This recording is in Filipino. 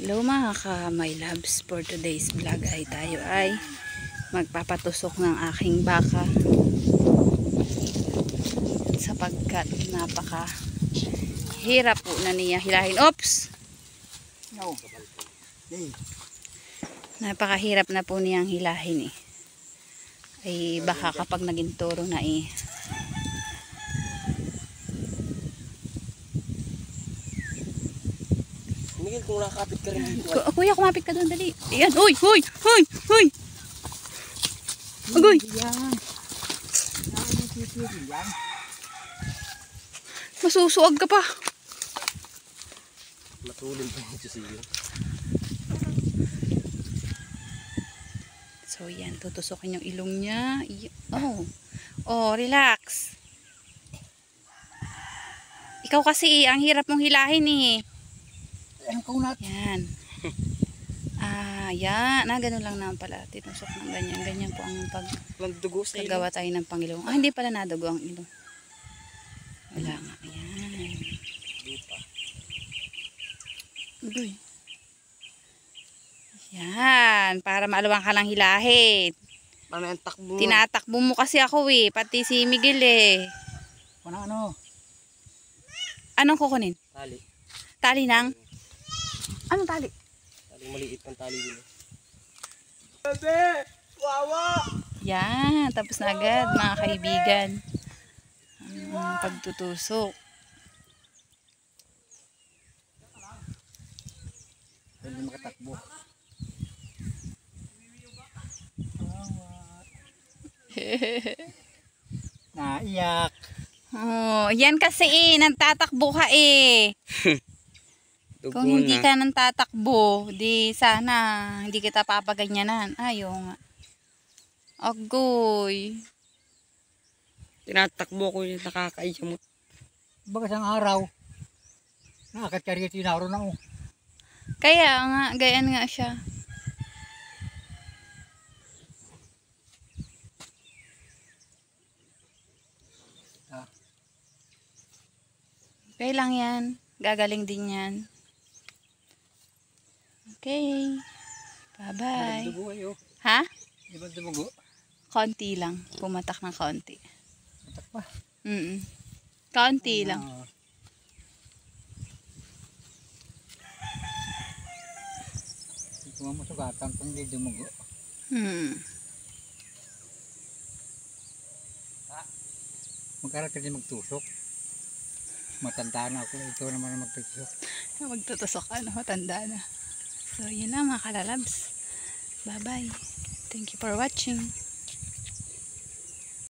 Hello mga ka-my loves, for today's vlog ay tayo ay magpapatusok ng aking baka sapagkat napaka hirap po na niya hilahin. Oops! No. Napakahirap na po niyang hilahin ay baka kapag naging toro na Miguel, kung nakakapit ka rin dito. Kuya, kumapit ka doon, dali. Ayan, uy, uy, uy, uy. Agoy. Masusuag ka pa. Matulin pa yung siya. So, yan, tutusokin yung ilong niya. Oh, oh, relax. Ikaw kasi, ang hirap mong hilahin Ang kaunat. Yan. Yan. Ganun lang naman pala. Tinusok ng ganyan. Ganyan po ang paggawa tayo ng pangilong. Hindi pala nadugo ang ilong. Wala nga. Yan. Uy. Yan. Para maaluwang ka lang hilahin. Paano yung takbo mo? Tinatakbo mo kasi ako pati si Miguel Ano? Anong kukunin? Tali. Tali ng? Anong tali? Taling maliit ng tali din. Bebe! Wawa! Yan. Tapos na agad mga kaibigan. Ang pagtutusok. Hindi makatakbo. Naiyak. Oh, yan kasi nagtatakbo ka Kung hindi ka nang tatakbo, di sana hindi kita papaganyanan. Ayaw nga. Agoy. Tinatakbo ko yung nakakaiyamot. Bagas ang araw. Nakakatiyari ito yung araw na Kaya nga, gayan nga siya. Okay lang yan. Gagaling din yan. Okay. Bye-bye. Dugo kayo. Ha? Di ba dumugo? Konti lang. Pumatak ng konti. Matak pa. Konti lang. Kung masugatan kung hindi dumugo. Magkaroon din magtusok. Matanda na ako. Ito naman ang magtusok. Magtutusok ka na. Matanda na. So, yun lang mga kalalabs. Bye-bye. Thank you for watching.